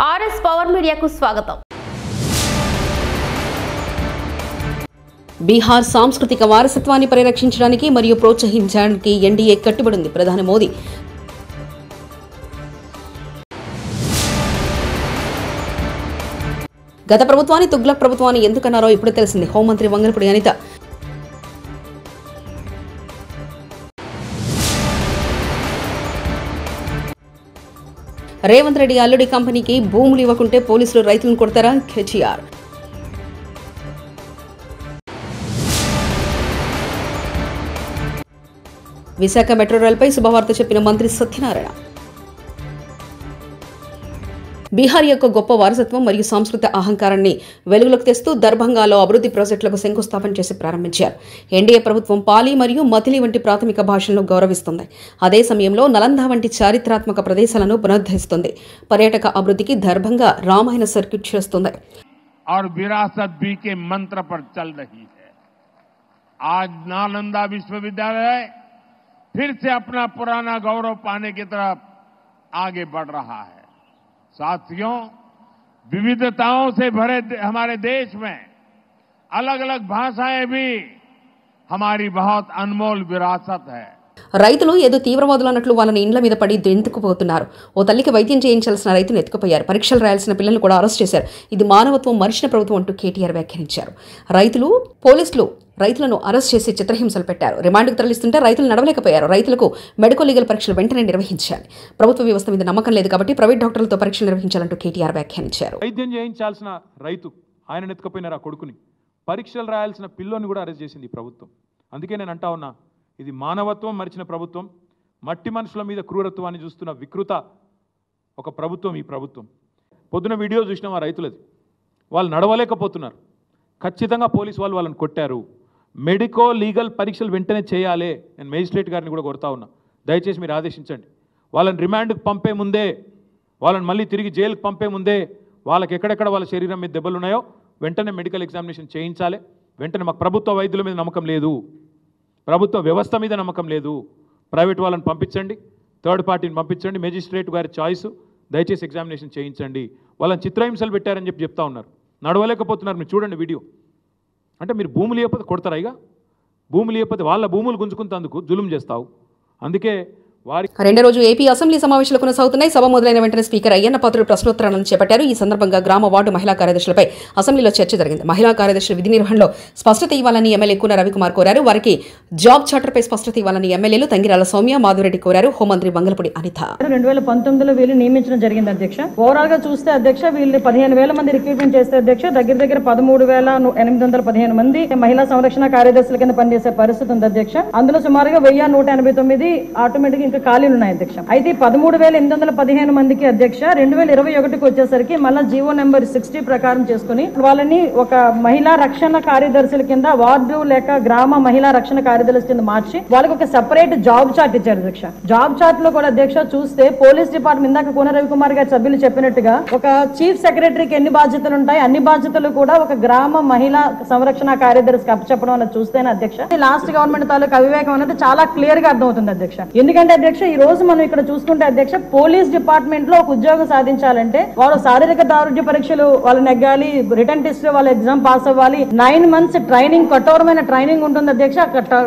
RS power మీడియాకు స్వాగతం. బీహార్ సాంస్కృతిక వారసత్వాన్ని పరిరక్షించడానికి మరియు ప్రోత్సహించడానికి ఎన్డీఏ కట్టుబడి ఉంది. ప్రధాని మోదీ గత ప్రభుత్వాన్ని తుగ్లక్ ప్రభుత్వాన్ని ఎందుకన్నారో ఇప్పుడు తెలిసింది. హోంమంత్రి వంగలపూడి అనిత రేవంత్ రెడ్డి అల్లుడి కంపెనీకి భూములు ఇవ్వకుంటే పోలీసులు రైతులను కొడతారా? కేటీఆర్ విశాఖ మెట్రో రైల్పై శుభవార్త చెప్పిన మంత్రి సత్యనారాయణ. బీహార్ యొక్క గొప్ప వారసత్వం మరియు సాంస్కృతిక అహంకారాన్ని వెలుగులోకి తెస్తూ దర్భంగాలో అభివృద్ధి ప్రాజెక్టులకు శంకుస్థాపన చేసి ప్రారంభించారు. ఎన్డీఏ ప్రభుత్వం పాలీ మరియు మథిలి వంటి ప్రాథమిక భాషలను గౌరవిస్తుంది. అదే సమయంలో నలంద వంటి చారిత్రాత్మక ప్రదేశాలను పునరుద్ధరిస్తుంది. పర్యాటక అభివృద్ధికి దర్భంగా రామాయణ సర్క్యూట్ చేస్తుంది. और विरासत भी के मंत्र पर चल रही है. आज नालंदा विश्वविद्यालय फिर से अपना पुराना गौरव पाने की तरफ आगे बढ़ रहा है. साथियों, विविधताओं से भरे हमारे देश में अलग अलग भाषाएं भी हमारी बहुत अनमोल विरासत है. రైతులు ఏదో తీవ్రవాదులు అన్నట్లు వాళ్ళని ఇండ్ల మీద పడి దెంతుకుపోతున్నారు. ఓ తల్లికి వైద్యం చేయించాల్సిన రైతును ఎత్తుకుపోయారు. పరీక్షలు రాయాల్సిన పిల్లలను కూడా అరెస్ట్ చేశారు. ఇది మానవత్వం మరిచిన ప్రభుత్వం అంటూ కేటీఆర్ వ్యాఖ్యానించారు. పోలీసులు రైతులను అరెస్ట్ చేసి చిత్రహింసలు పెట్టారు. రిమాండ్కు తరలిస్తుంటే రైతులు నడవలేకపోయారు. రైతులకు మెడికల్ లీగల్ పరీక్షలు వెంటనే నిర్వహించాలి. ప్రభుత్వ వ్యవస్థ మీద నమ్మకం లేదు కాబట్టి ప్రైవేట్ డాక్టర్లతో పరీక్షలు నిర్వహించాలంటూ కేటీఆర్ వ్యాఖ్యానించారు. వైద్యం చేయించాల్సిన రైతు ఆయన ఎత్తుకుపోయినారు. ఆ కొడుకుని పరీక్షలు రాయాల్సిన పిల్లోని కూడా అరెస్ట్ చేసింది ప్రభుత్వం. అందుకే నేను అంటా ఉన్నా, ఇది మానవత్వం మరిచిన ప్రభుత్వం, మట్టి మనుషుల మీద క్రూరత్వాన్ని చూస్తున్న వికృత ఒక ప్రభుత్వం ఈ ప్రభుత్వం. పొద్దున వీడియో చూసినాం ఆ రైతులది. వాళ్ళు నడవలేకపోతున్నారు. ఖచ్చితంగా పోలీసు వాళ్ళు వాళ్ళని కొట్టారు. మెడికో లీగల్ పరీక్షలు వెంటనే చేయాలి. నేను మేజిస్ట్రేట్ గారిని కూడా కొడతా ఉన్నా, దయచేసి మీరు ఆదేశించండి. వాళ్ళని రిమాండ్కి పంపే ముందే, వాళ్ళని మళ్ళీ తిరిగి జైలుకి పంపే ముందే వాళ్ళకి ఎక్కడెక్కడ వాళ్ళ శరీరం మీద దెబ్బలు ఉన్నాయో వెంటనే మెడికల్ ఎగ్జామినేషన్ చేయించాలి. వెంటనే మాకు ప్రభుత్వ వైద్యుల మీద నమ్మకం లేదు, ప్రభుత్వ వ్యవస్థ మీద నమ్మకం లేదు. ప్రైవేట్ వాళ్ళని పంపించండి, థర్డ్ పార్టీని పంపించండి, మేజిస్ట్రేట్ గారి చాయిస్. దయచేసి ఎగ్జామినేషన్ చేయించండి. వాళ్ళని చిత్రహింసలు పెట్టారని చెప్తా ఉన్నారు. నడవలేకపోతున్నారు. మీరు చూడండి వీడియో. అంటే మీరు భూములు లేకపోతే కొడతారా? ఇక భూములు లేకపోతే వాళ్ళ భూములు గుంజుకుంటేందుకు జులుం చేస్తావు. అందుకే రెండో రోజు ఏపీ అసెంబ్లీ సమావేశాలు కొనసాగుతున్నాయి. సభ మొదలైన వెంటనే స్పీకర్ అయ్యన్న పాత్రుడు ప్రశ్నోత్తరాలను చేపట్టారు. ఈ సందర్భంగా గ్రామ వార్డు మహిళా కార్యదర్శులపై అసెంబ్లీలో చర్చ జరిగింది. మహిళా కార్యదర్శుల విధి నిర్వహణలో స్పష్టత ఇవ్వాలని ఎమ్మెల్యే కూన రవికుమార్ కోరారు. వారికి జాబ్ చార్టర్పై స్పష్టత ఇవ్వాలని ఎమ్మెల్యేలు తంగిరాల సౌమ్య, మాధురెడ్డి కోరారు. హోంమంత్రి వంగలపూడి అనిత 2019లో వీళ్ళు నియమించడం జరిగింది అధ్యక్ష. ఓవరాల్ గా చూస్తే అధ్యక్ష వీళ్ళు 15,000 మంది రిక్రూట్మెంట్ చేస్తే అధ్యక్ష దగ్గర 13,815 మంది మహిళా సంరక్షణ కార్యదర్శుల కింద పనిచేసే పరిస్థితి ఉంది అధ్యక్ష. అందులో సుమారుగా 1,189 ఆటోమేటిక్ ఇంకా ఖాళీలు ఉన్నాయి అధ్యక్ష. అయితే 13,815 మందికి అధ్యక్ష 2021కి వచ్చేసరికి మళ్ళా జీవో నెంబర్ 60 ప్రకారం చేసుకుని వాళ్ళని ఒక మహిళా రక్షణ కార్యదర్శుల కింద వార్డు లేక గ్రామ మహిళా రక్షణ కార్యదర్శుల కింద మార్చి వాళ్ళకి ఒక సెపరేట్ జాబ్ చార్ట్ ఇచ్చారు అధ్యక్ష. జాబ్ చార్ట్ లో కూడా అధ్యక్ష చూస్తే పోలీస్ డిపార్ట్మెంట్ ఇందాక కూన రవికుమార్ గారి సభ్యులు చెప్పినట్టుగా ఒక చీఫ్ సెక్రటరీకి ఎన్ని బాధ్యతలు ఉంటాయి అన్ని బాధ్యతలు కూడా ఒక గ్రామ మహిళా సంరక్షణ కార్యదర్శికి అప్పచెప్పడం అనేది చూస్తేనే అధ్యక్ష లాస్ట్ గవర్నమెంట్ తాలూకు అవివేకం అనేది చాలా క్లియర్ గా అర్థమవుతుంది అధ్యక్ష. ఎందుకంటే అధ్యక్ష ఈ రోజు మనం ఇక్కడ చూసుకుంటే అధ్యక్ష పోలీస్ డిపార్ట్మెంట్ లో ఒక ఉద్యోగం సాధించాలంటే వాళ్ళు శారీరక దారుఢ్య పరీక్షలు వాళ్ళు నెగ్గాలి, రిటర్న్ టెస్ట్ వాళ్ళ ఎగ్జామ్ పాస్ అవ్వాలి, 9 months ట్రైనింగ్, కఠోరమైన ట్రైనింగ్ ఉంటుంది అధ్యక్ష.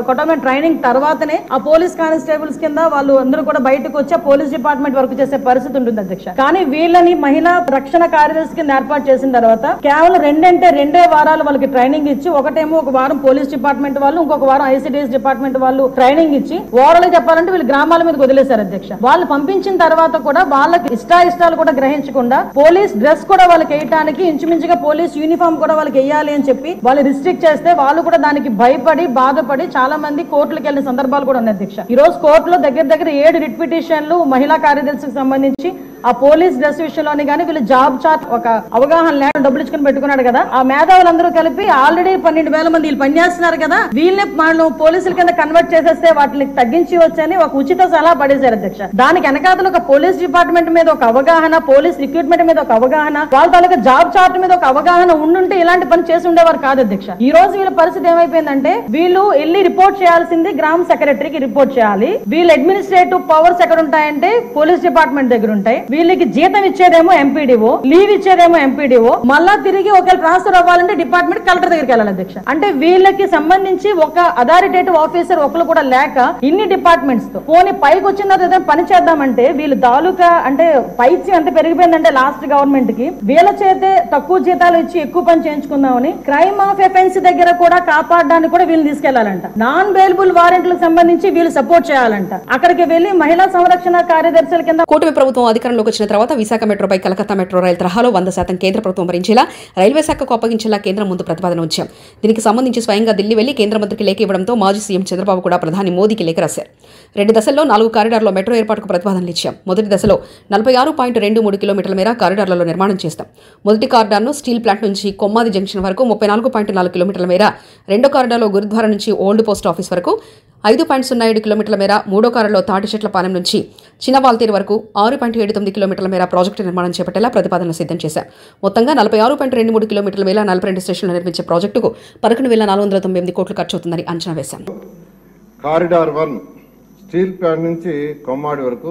కఠోరమైన ట్రైనింగ్ తర్వాతనే ఆ పోలీస్ కానిస్టేబుల్స్ కింద వాళ్ళు అందరూ కూడా బయటకు వచ్చి పోలీస్ డిపార్ట్మెంట్ వర్క్ చేసే పరిస్థితి ఉంటుంది అధ్యక్ష. కానీ వీళ్ళని మహిళా రక్షణ కార్యదర్శి కింద ఏర్పాటు చేసిన తర్వాత కేవలం 2 వారాలు వాళ్ళకి ట్రైనింగ్ ఇచ్చి, ఒకటేమో ఒక వారం పోలీస్ డిపార్ట్మెంట్ వాళ్ళు, ఇంకొక వారం ఐసిడిఎస్ డిపార్ట్మెంట్ వాళ్ళు ట్రైనింగ్ ఇచ్చి ఓవరాల్ చెప్పాలంటే వీళ్ళు గ్రామాల మీద వదిలేశారు అధ్యక్ష. వాళ్ళు పంపించిన తర్వాత కూడా వాళ్ళకి ఇష్టాలు కూడా గ్రహించకుండా పోలీస్ డ్రెస్ కూడా వాళ్ళకి వేయడానికి ఇంచుమించుగా పోలీస్ యూనిఫామ్ కూడా వాళ్ళకి వేయాలి అని చెప్పి వాళ్ళు రిస్ట్రిక్ట్ చేస్తే వాళ్ళు కూడా దానికి భయపడి బాధపడి చాలా మంది కోర్టులకు వెళ్ళిన సందర్భాలు కూడా ఉన్నాయి అధ్యక్ష. ఈ రోజు కోర్టులో దగ్గర 7 రిట్ పిటిషన్లు మహిళా కార్యదర్శికి సంబంధించి ఆ పోలీస్ డ్రెస్ విషయంలోని కానీ వీళ్ళు జాబ్ చార్ట్ ఒక అవగాహన లేక డబ్బులు ఇచ్చుకుని పెట్టుకున్నాడు కదా, ఆ మేధావులందరూ కలిపి ఆల్రెడీ 12,000 మంది వీళ్ళు పనిచేస్తున్నారు కదా, వీళ్ళని వాళ్ళు పోలీసుల కింద కన్వర్ట్ చేసేస్తే వాటిని తగ్గించి వచ్చని ఒక ఉచిత సలహా పడేశారు అధ్యక్ష. దానికి వెనకాతలు ఒక పోలీస్ డిపార్ట్మెంట్ మీద ఒక అవగాహన, పోలీస్ రిక్రూట్మెంట్ మీద ఒక అవగాహన, వాళ్ళ తాలూకా జాబ్ చార్ట్ మీద ఒక అవగాహన ఉండుంటే ఇలాంటి పని చేసి ఉండేవారు కాదు అధ్యక్ష. ఈ రోజు వీళ్ళ పరిస్థితి ఏమైపోయిందంటే వీళ్ళు వెళ్ళి రిపోర్ట్ చేయాల్సింది గ్రామ సెక్రటరీకి రిపోర్ట్ చేయాలి. వీళ్ళ అడ్మినిస్ట్రేటివ్ పవర్స్ ఎక్కడ ఉంటాయంటే పోలీస్ డిపార్ట్మెంట్ దగ్గర ఉంటాయి. వీళ్ళకి జీతం ఇచ్చేదేమో ఎంపీడీఓ, లీవ్ ఇచ్చేదేమో ఎంపీడీఓ, మళ్ళా తిరిగి ఒకవేళ ట్రాన్స్ఫర్ అవ్వాలంటే డిపార్ట్మెంట్ కలెక్టర్ దగ్గరికి వెళ్ళాలి అధ్యక్ష. అంటే వీళ్ళకి సంబంధించి ఒక అథారిటేటివ్ ఆఫీసర్ ఒకరు కూడా లేక ఇన్ని డిపార్ట్మెంట్స్ తో పోనీ పైకి వచ్చిన తర్వాత పని చేద్దామంటే వీళ్ళు తాలూకా అంటే పైచి ఎంత పెరిగిపోయిందంటే లాస్ట్ గవర్నమెంట్ కి వీళ్ళ చేతే తక్కువ జీతాలు ఇచ్చి ఎక్కువ పని చేయించుకుందామని క్రైమ్ ఆఫ్ ఎఫెన్స్ దగ్గర కూడా కాపాడడానికి కూడా వీళ్ళు తీసుకెళ్లాలంట. నాన్ బెయిలబుల్ వారెంట్లకు సంబంధించి వీళ్ళు సపోర్ట్ చేయాలంట. అక్కడికి వెళ్లి మహిళా సంరక్షణ కార్యదర్శుల కింద కూటమి ప్రభుత్వం అధికారంలోకి వచ్చిన తర్వాత విశాఖ మెట్రోపై కలకత్తా మెట్రో రైలు తరహాలో 100% కేంద్ర ప్రభుత్వం భరించేలా రైల్వే శాఖకు అప్పగించేలా కేంద్రం ముందు ప్రతిపాదన ఉంచాం. దీనికి సంబంధించి స్వయంగా ఢిల్లీ వెళ్లి కేంద్ర మంత్రికి లేఖ ఇవ్వడంతో మాజీ సీఎం చంద్రబాబు కూడా ప్రధాని మోదీకి లేఖ రాశారు. 2 దశల్లో 4 కారిడార్లో మెట్రో ఏర్పాటుకు ప్రతిపాదనలు ఇచ్చాం. మొదటి దశలో 46.23 కిలోమీటర్ల మేర కారిడార్లలో నిర్మాణం చేస్తాం. మొదటి కారిడార్ను స్టీల్ ప్లాంట్ నుంచి కొమ్మాది జంక్షన్ వరకు 34.4 కిలోమీటర్ల మేర, రెండో కారిడార్లో గురుద్వారా నుంచి ఓల్డ్ పోస్ట్ ఆఫీస్ వరకు 5.07 కిలోమీటర్ల మేర, మూడో కారిడార్లో తాటి చెట్ల పాలెం నుంచి చిన్నవాల్తీరు వరకు 6.79 కిలోమీటర్ల మేర ప్రాజెక్టు నిర్మాణం చేపట్టేలా ప్రతిపాదనలు సిద్ధం చేశాం. మొత్తంగా 46.23 కిలోమీటర్ల మేర 42 స్టేషన్లు నిర్మించే ప్రాజెక్టుకు 11,498 కోట్లు ఖర్చు అవుతుందని అంచనా వేశాం. కారిడార్ 1 స్టీల్ ప్లాంట్ నుంచి కొమ్మాడి వరకు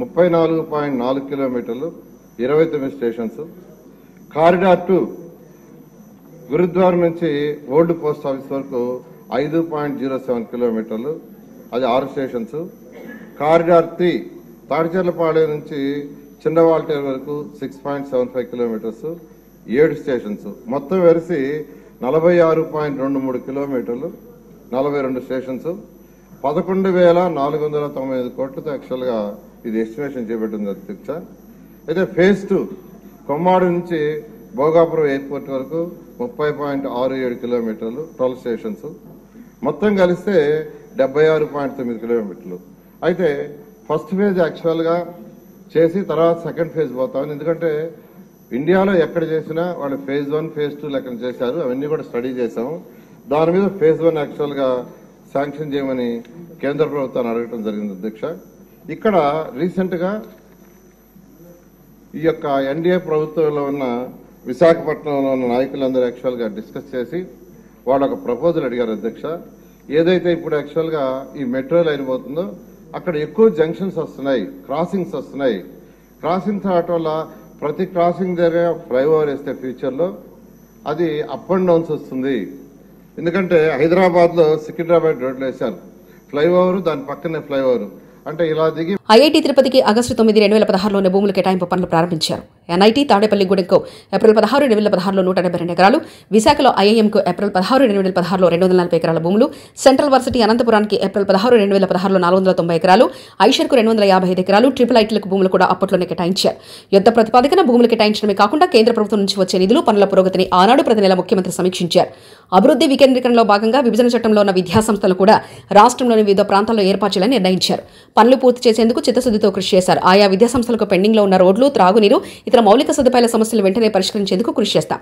34.4 కిలోమీటర్లు, 29 స్టేషన్స్. కారిడార్ 2 గురుద్వారా నుంచి ఓల్డ్ పోస్ట్ ఆఫీస్ వరకు 5.07 కిలోమీటర్లు, అది 6 స్టేషన్స్. కారిడార్ 3 తాడిచెర్లపాలెం నుంచి చిన్నవాల్టేరు వరకు 6.75 కిలోమీటర్స్, 7 స్టేషన్స్. మొత్తం వెరిసి 46.23 కిలోమీటర్లు, 42 స్టేషన్స్. 11,495 కోట్లతో యాక్చువల్గా ఇది ఎస్టిమేషన్ చేపట్టింది అధ్యక్ష. అయితే ఫేజ్ 2 కొమ్మాడి నుంచి భోగాపురం ఎయిర్పోర్ట్ వరకు 30.67 కిలోమీటర్లు, 12 స్టేషన్స్. మొత్తం కలిస్తే 76.9 కిలోమీటర్లు. అయితే ఫస్ట్ ఫేజ్ యాక్చువల్గా చేసి తర్వాత సెకండ్ ఫేజ్ పోతామని, ఎందుకంటే ఇండియాలో ఎక్కడ చేసినా వాళ్ళు ఫేజ్ 1, ఫేజ్ 2 లెక్కన చేశారు. అవన్నీ కూడా స్టడీ చేశాము. దాని మీద ఫేజ్ 1 యాక్చువల్గా శాంక్షన్ చేయమని కేంద్ర ప్రభుత్వాన్ని అడగటం జరిగింది అధ్యక్ష. ఇక్కడ రీసెంట్గా ఈ యొక్క ఎన్డీఏ ప్రభుత్వంలో ఉన్న విశాఖపట్నంలో ఉన్న నాయకులందరూ యాక్చువల్గా డిస్కస్ చేసి వాళ్ళు ఒక ప్రపోజల్ అడిగారు అధ్యక్ష. ఏదైతే ఇప్పుడు యాక్చువల్గా ఈ మెట్రో లైన్ పోతుందో అక్కడ ఎక్కువ జంక్షన్స్ వస్తున్నాయి, క్రాసింగ్స్ వస్తున్నాయి. క్రాసింగ్స్ రావటం వల్ల ప్రతి క్రాసింగ్ దగ్గర ఫ్లైఓవర్ వేస్తే ఫ్యూచర్లో అది అప్ అండ్ డౌన్స్ వస్తుంది. ఎందుకంటే హైదరాబాద్లో సికింద్రాబాద్ రోడ్లు వేశారు, ఫ్లైఓవర్ దాని పక్కనే ఫ్లైఓవర్. అంటే ఇలా దిగి ఐఐటి తిరుపతికి ఆగస్టు 9, 2016లోనే భూముల కేటాయింపు పనులు ప్రారంభించారు. ఎన్ఐటి తాడేపల్లిగూడెంకు ఏప్రిల్ 16, 2016లో 172 ఎకరాలు, విశాఖలో ఐఐఎంకు ఏప్రిల్ 16, 2016లో 240 ఎకరాల భూములు, సెంట్రల్ వర్సిటీ అనంతపురానికి ఏప్రిల్ 16, 2016లో 490 ఎకరాలు, ఐషర్కు 255 ఎకరాలు, ట్రిపుల్ ఐటీలకు భూములు కూడా అప్పట్లోనే కేటాయించారు. యుద్ధ ప్రతిపాదికన భూములు కేటాయించడమే కాకుండా కేంద్ర ప్రభుత్వం నుంచి వచ్చే నిధులు, పనుల పురోగతిని ఆనాడు ప్రతి నెల ముఖ్యమంత్రి సమీక్షించారు. అభివృద్ధి వికేంద్రీకరణలో భాగంగా విభజన చట్టంలో ఉన్న విద్యాసంస్థలు కూడా రాష్ట్రంలోని వివిధ ప్రాంతాల్లో ఏర్పాటు చేయాలని నిర్ణయించారు. పనులు పూర్తి చేసేందుకు చిత్తశుద్ధితో కృషి చేశారు. ఆయా విద్యాసంస్థలకు పెండింగ్ లో ఉన్న రోడ్లు, త్రాగునీరు, ఇతర మౌలిక సదుపాయాల సమస్యలు వెంటనే పరిష్కరించేందుకు కృషి చేస్తాం.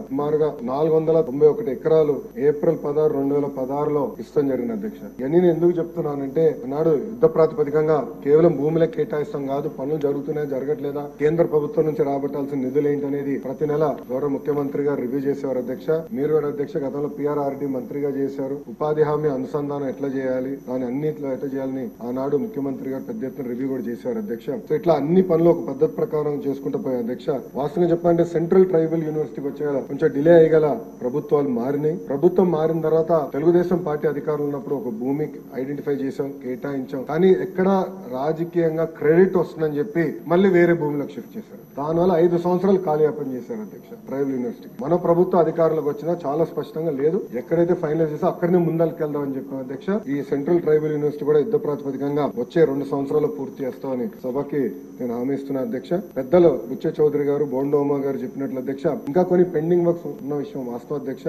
సుమారుగా 491 ఎకరాలు ఏప్రిల్ 16, 2016లో ఇష్టం జరిగిన అధ్యక్ష. ఇవన్నీ నేను ఎందుకు చెప్తున్నానంటే నాడు యుద్ధ ప్రాతిపదికంగా కేవలం భూములే కేటాయిస్తాం కాదు, పనులు జరుగుతున్నాయా జరగట్లేదా, కేంద్ర ప్రభుత్వం నుంచి రాబట్టాల్సిన నిధులు ఏంటనేది ప్రతి నెల గౌరవ ముఖ్యమంత్రి గారు రివ్యూ చేసేవారు అధ్యక్ష. మీరు కూడా అధ్యక్ష గతంలో పిఆర్ఆర్డి మంత్రిగా చేశారు. ఉపాధి హామీ అనుసంధానం ఎట్లా చేయాలి, దాని అన్నిట్లో ఎట్లా చేయాలని ఆనాడు ముఖ్యమంత్రి గారు పెద్ద ఎత్తున రివ్యూ కూడా చేశారు అధ్యక్ష. సో ఇట్లా అన్ని పనులు ఒక పద్ధతి ప్రకారం చేసుకుంటూ పోయాయి అధ్యక్ష. వాస్తవంగా చెప్పాలంటే సెంట్రల్ ట్రైబల్ యూనివర్సిటీకి వచ్చే కొంచెం డిలే అయ్యగల ప్రభుత్వాలు మారినాయి. ప్రభుత్వం మారిన తర్వాత తెలుగుదేశం పార్టీ అధికారులు ఉన్నప్పుడు ఒక భూమి ఐడెంటిఫై చేశాం, కేటాయించాం. కానీ ఎక్కడ రాజకీయంగా క్రెడిట్ వస్తుందని చెప్పి మళ్ళీ వేరే భూమిలోకి షిఫ్ట్ చేశారు. దానివల్ల 5 సంవత్సరాలు కాలయాపన చేశారు అధ్యక్ష ట్రైబల్ యూనివర్సిటీ. మన ప్రభుత్వ అధికారులకు వచ్చినా చాలా స్పష్టంగా లేదు, ఎక్కడైతే ఫైనలైజ్ చేసా అక్కడనే ముందరికి వెళ్దామని చెప్పాం అధ్యక్ష. ఈ సెంట్రల్ ట్రైబల్ యూనివర్సిటీ కూడా యుద్ధ ప్రాతిపదికంగా వచ్చే 2 సంవత్సరాలు పూర్తి చేస్తామని సభకి నేను హామీ ఇస్తున్నా అధ్యక్ష. పెద్దలు బుచ్చ చౌదరి గారు, బోండోమా గారు చెప్పినట్లు అధ్యక్ష ఇంకా కొన్ని పెండింగ్ వర్క్స్ ఉన్న విషయం వాస్తవం అధ్యక్ష.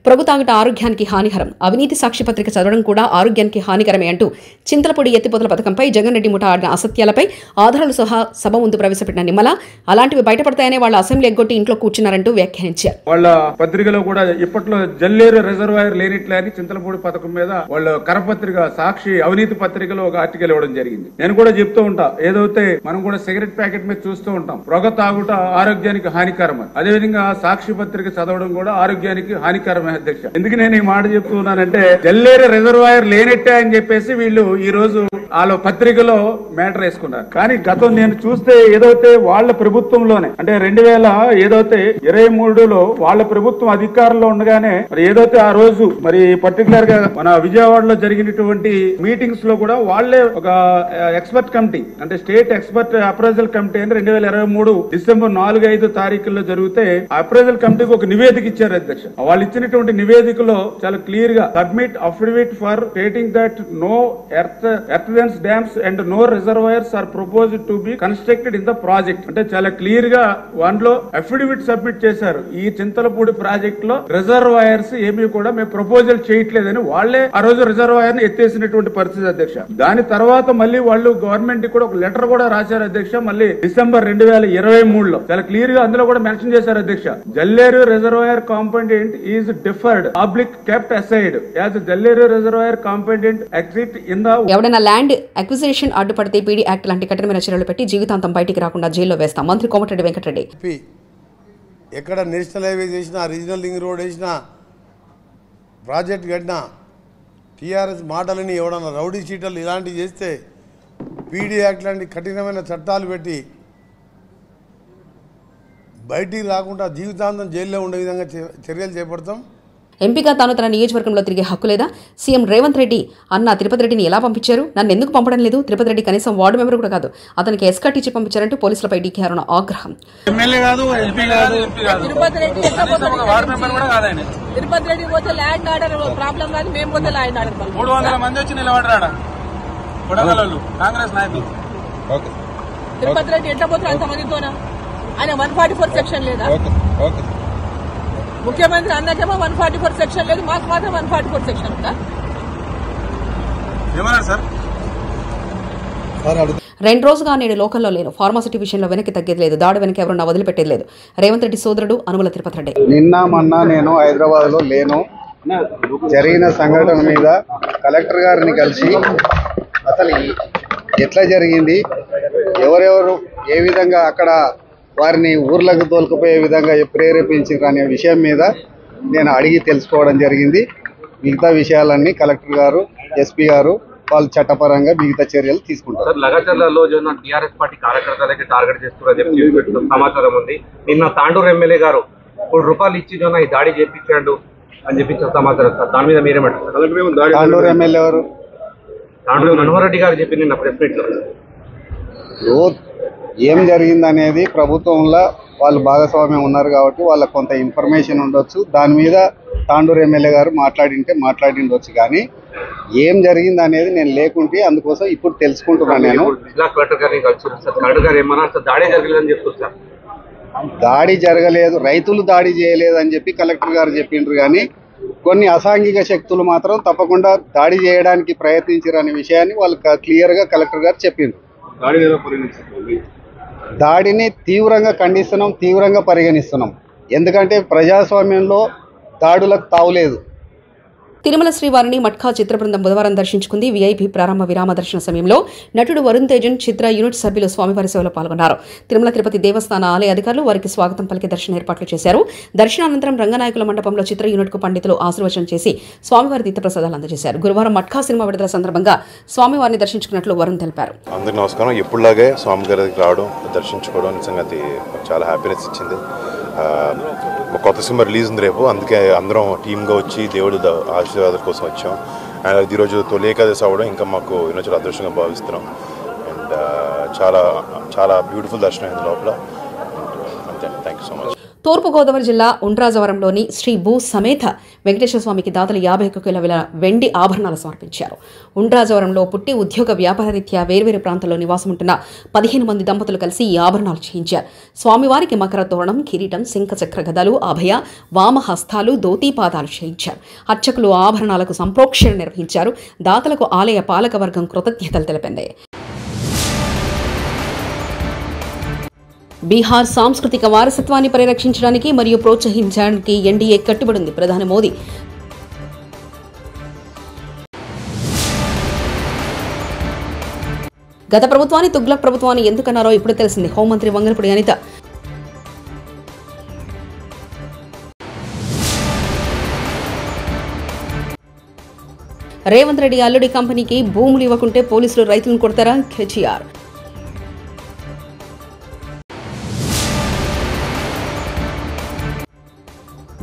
ప్రభు తాగట ఆరోగ్యానికి హానికరం, అవినీతి సాక్షి పత్రిక చదవడం కూడా ఆరోగ్యానికి హానికరమే అంటూ చింతలపూడి ఎత్తిపోతల పథకంపై జగన్ రెడ్డి ముఠా ఆడిన అసత్యాలపై ఆధారాలు సహా సభ ముందు ప్రవేశపెట్టిన నిమ్మల అలాంటివి బయటపడతాయనే వాళ్ళ అసెంబ్లీ ఎగ్గొట్టి ఇంట్లో కూర్చున్నారంటూ వ్యాఖ్యానించారు. వాళ్ళ పత్రికలో కూడా ఇప్పట్లో జల్లేరు రిజర్వాయర్ లేనిట్లే అని చింతలపూడి పథకం మీద వాళ్ళ కరపత్రిక సాక్షి అవినీతి పత్రికలో ఒక ఆర్టికల్ ఇవ్వడం జరిగింది. నేను కూడా చెప్తూ ఉంటా, ఏదైతే మనం కూడా సిగరెట్ ప్యాకెట్ మీద చూస్తూ ఉంటాం, ఉంటాం. పొగ తాగుట ఆరోగ్యానికి హానికరం. అదేవిధంగా సాక్షి పత్రిక చదవడం కూడా ఆరోగ్యానికి హానికరమే అధ్యక్ష. ఎందుకు నేను ఈ మాట చెప్తున్నానంటే జల్లేరు రిజర్వాయర్ లేనట్టే అని చెప్పేసి వీళ్ళు ఈ రోజు వాళ్ళ పత్రికలో మ్యాటర్ వేసుకున్నారు. కానీ గతం నేను చూస్తే ఏదైతే వాళ్ళ ప్రభుత్వంలోనే అంటే 2023లో వాళ్ళ ప్రభుత్వం అధికారంలో ఉండగానే మరి ఏదైతే ఆ రోజు మరి పర్టికులర్ గా మన విజయవాడలో జరిగినటువంటి మీటింగ్స్ లో కూడా వాళ్లే ఒక ఎక్స్పర్ట్ కమిటీ అంటే స్టేట్ ఎక్స్పర్ట్ అప్రైజల్ కమిటీ అని 2023 డిసెంబర్ 4-5 తారీఖుల్లో జరిగితే ఆ అప్రైజల్ కమిటీకి ఒక నివేదిక ఇచ్చారు అధ్యక్ష. వాళ్ళు ఇచ్చినటువంటి నివేదికలో చాలా క్లియర్ గా submit affidavit for stating that no earthen dams and no reservoirs are proposed to be constructed in the project అంటే చాలా క్లియర్ గా దాంట్లో అఫిడవిట్ సబ్మిట్ చేశారు. ఈ చింతలపూడి ప్రాజెక్ట్ లో రిజర్వాయర్స్ ఏమీ కూడా మేము ప్రపోజల్ చేయట్లేదని వాళ్లే ఆ రోజు రిజర్వాయర్ ని ఎత్తేసినటువంటి పరిస్థితి అధ్యక్ష. దాని తర్వాత మళ్ళీ వాళ్ళు గవర్నమెంట్ కూడా ఒక లెటర్ కూడా రాశారు అధ్యక్ష. మళ్ళీ డిసెంబర్ 2023లో చాలా క్లియర్ గా అందులో కూడా మెన్షన్ చేశారు అధ్యక్ష. Jalleru reservoir component is deferred public kept aside as Jalleru reservoir component exit in the ఎవడైనా ల్యాండ్ అక్విజిషన్ అడ్డుపడితే పీడీ యాక్ట్ లాంటి కఠినమైన చర్యలు పెట్టి జీవితాంతం బయటికి రాకుండా జైల్లో వేస్తాం మంత్రి కోమటిరెడ్డి వెంకటరెడ్డి. ఎక్కడ నేషనల్ హైవే చేసినా రీజనల్ లింక్ రోడ్ వేసినా ప్రాజెక్ట్ కట్టినా టీఆర్ఎస్ మాటలని ఎవడన్నా రౌడీ చీటలు ఇలాంటివి చేస్తే పీడీ యాక్ట్ లాంటి కఠినమైన చట్టాలు పెట్టి బయటికి రాకుండా జీవితాంతం జైల్లో ఉండే విధంగా చర్యలు చేపడతాం. ఎంపీగా తాను తన నియోజకవర్గంలో తిరిగే హక్కు లేదా? సీఎం రేవంత్ రెడ్డి అన్న తిరుపతి రెడ్డిని ఎలా పంపించారు? నన్ను ఎందుకు పంపడం లేదు? తిరుపతి రెడ్డి కనీసం వార్డు మెంబర్ కూడా కాదు, అతనికి ఎస్కాట్ ఇచ్చి పంపించారంటూ పోలీసులపై డీకే అరుణ ఆగ్రహం. తిరుపతి రెడ్డి పోతే ల్యాండ్ ఆర్డర్ ప్రాబ్లం కాదు, మేము పోతే ల్యాండ్ ఆర్డర్ 300 మంది వచ్చి నిలబడరాడా కాంగ్రెస్ నాయకులు. తిరుపతి రెడ్డి ఎట్లా పోతారు అంతమందితోనా? ఆయన 144 సెక్షన్ లేదా? ముఖ్యమంత్రి అన్నకేమో 144 సెక్షన్ లేదు, మాకు మాత్రం 144 సెక్షన్ ఉందా? ఏమన్నారు సార్? 2 రోజుగా నేను లోకల్లో లేను. ఫార్మాసిటీ విషయంలో వెనక్కి తగ్గేది లేదు. దాడి వెనక ఎవరన్నా వదిలిపెట్టేది లేదు. రేవంత్ రెడ్డి సోదరుడు అనుమల తిరుపతి రెడ్డి. నిన్న మొన్న నేను హైదరాబాద్ లో లేను. జరిగిన సంఘటన మీద కలెక్టర్ గారిని కలిసి అసలు ఎట్లా జరిగింది, ఎవరెవరు ఏ విధంగా అక్కడ వారిని ఊర్లకు తోలుకుపోయే విధంగా ప్రేరేపించారు అనే విషయం మీద నేను అడిగి తెలుసుకోవడం జరిగింది. మిగతా విషయాలన్నీ కలెక్టర్ గారు, ఎస్పీ గారు వాళ్ళు చట్టపరంగా మిగతా చర్యలు తీసుకుంటారు. లగచర్లలో టీఆర్ఎస్ పార్టీ కార్యకర్తలకి టార్గెట్ చేస్తున్నారని చెప్పి సమాచారం ఉంది. నిన్న తాండూరు ఎమ్మెల్యే గారు ₹1 ఇచ్చి ఈ దాడి చేయించాడు అని చెప్పి సమాచారం సార్. దాని మీద మీరేమంటారు? తాండూరు ఎమ్మెల్యే ఎవరు? తాండూరు మనోహర్ రెడ్డి గారు చెప్పి నిన్న ప్రెస్ మీట్ లో ఏం జరిగిందనేది ప్రభుత్వంలో వాళ్ళు భాగస్వామ్యం ఉన్నారు కాబట్టి వాళ్ళకు కొంత ఇన్ఫర్మేషన్ ఉండొచ్చు. దాని మీద తాండూరు ఎమ్మెల్యే గారు మాట్లాడిండొచ్చు. కానీ ఏం జరిగింది అనేది నేను లేకుంటే అందుకోసం ఇప్పుడు తెలుసుకుంటున్నాను. నేను దాడి జరగలేదు, రైతులు దాడి చేయలేదు అని చెప్పి కలెక్టర్ గారు చెప్పిండ్రు. కానీ కొన్ని అసాంఘిక శక్తులు మాత్రం తప్పకుండా దాడి చేయడానికి ప్రయత్నించారు అనే విషయాన్ని వాళ్ళు క్లియర్గా కలెక్టర్ గారు చెప్పిండ్రు. దాడిని తీవ్రంగా ఖండిస్తున్నాం, తీవ్రంగా పరిగణిస్తున్నాం. ఎందుకంటే ప్రజాస్వామ్యంలో దాడులకు తావులేదు. తిరుమల శ్రీవారిని మట్కా చిత్ర బృందం బుధవారం దర్శించుకుంది. వీఐపీ ప్రారంభ విరామ దర్శన సమయంలో నటుడు వరుణ్ తేజన్ చిత్ర యూనిట్ సభ్యులు స్వామివారి సేవలో పాల్గొన్నారు. తిరుమల తిరుపతి దేవస్థాన ఆలయ అధికారులు వారికి స్వాగతం పలికి దర్శన ఏర్పాట్లు చేశారు. దర్శనానంతరం రంగనాయకుల మండపంలో చిత్ర యూనిట్ కు పండితులు ఆశీర్వచనం చేసి స్వామివారి తీర్థప్రసాదాలు అందజేశారు. గురువారం మట్కా సినిమా విడుదల సందర్భంగా స్వామివారిని దర్శించుకున్నట్లు వరుణ్ తెలిపారు. అందరికీ నమస్కారం. ఎప్పుడులాగే స్వామివారికి రావడం, దర్శించుకోవడం నిజంగా చాలా హ్యాపీనెస్ ఇచ్చింది. మా కొత్త సినిమా రిలీజ్ ఉంది రేపు, అందుకే అందరం టీమ్గా వచ్చి దేవుడి ఆశీర్వాదాల కోసం వచ్చాం. అండ్ ఈరోజు తొలి ఏకాదశి అవ్వడం ఇంకా మాకు చాలా అదృష్టంగా భావిస్తున్నాం. అండ్ చాలా చాలా బ్యూటిఫుల్ దర్శనం అయింది లోపల. అంతే, థ్యాంక్ యూ సో మచ్. తూర్పుగోదావరి జిల్లా ఉండ్రాజవరంలోని శ్రీ భూ సమేత వెంకటేశ్వర స్వామికి దాతలు 51 కిలోల వెండి ఆభరణాలు సమర్పించారు. ఉండ్రాజవరంలో పుట్టి ఉద్యోగ వ్యాపార రీత్యా వేర్వేరు ప్రాంతాల్లో నివాసం ఉంటున్న 15 మంది దంపతులు కలిసి ఈ ఆభరణాలు చేయించారు. స్వామివారికి మకర తోరణం, కిరీటం, శంఖచక్ర గదలు, అభయ వామ హస్తాలు, ధోతీపాదాలు చేయించారు. అర్చకులు ఆభరణాలకు సంప్రోక్షణ నిర్వహించారు. దాతలకు ఆలయ పాలకవర్గం కృతజ్ఞతలు తెలిపింది. బీహార్ సాంస్కృతిక వారసత్వాన్ని పరిరక్షించడానికి మరియు ప్రోత్సహించడానికి ఎన్డీఏ కట్టుబడింది. ప్రధాని మోదీ గత ప్రభుత్వాన్ని తుగ్లక్ ప్రభుత్వాన్ని ఎందుకన్నారో ఇప్పుడు తెలిసింది. హోంమంత్రి వంగలపూడి అనిత. రేవంత్ రెడ్డి అల్లుడి కంపెనీకి భూములు ఇవ్వకుంటే పోలీసులు రైతులను కొడతారా? కేటీఆర్.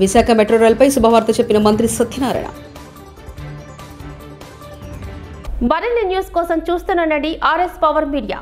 విశాఖ మెట్రో రైల్పై శుభవార్త చెప్పిన మంత్రి సత్యనారాయణ. మరిన్ని న్యూస్ కోసం చూస్తూనండి RS పవర్ మీడియా.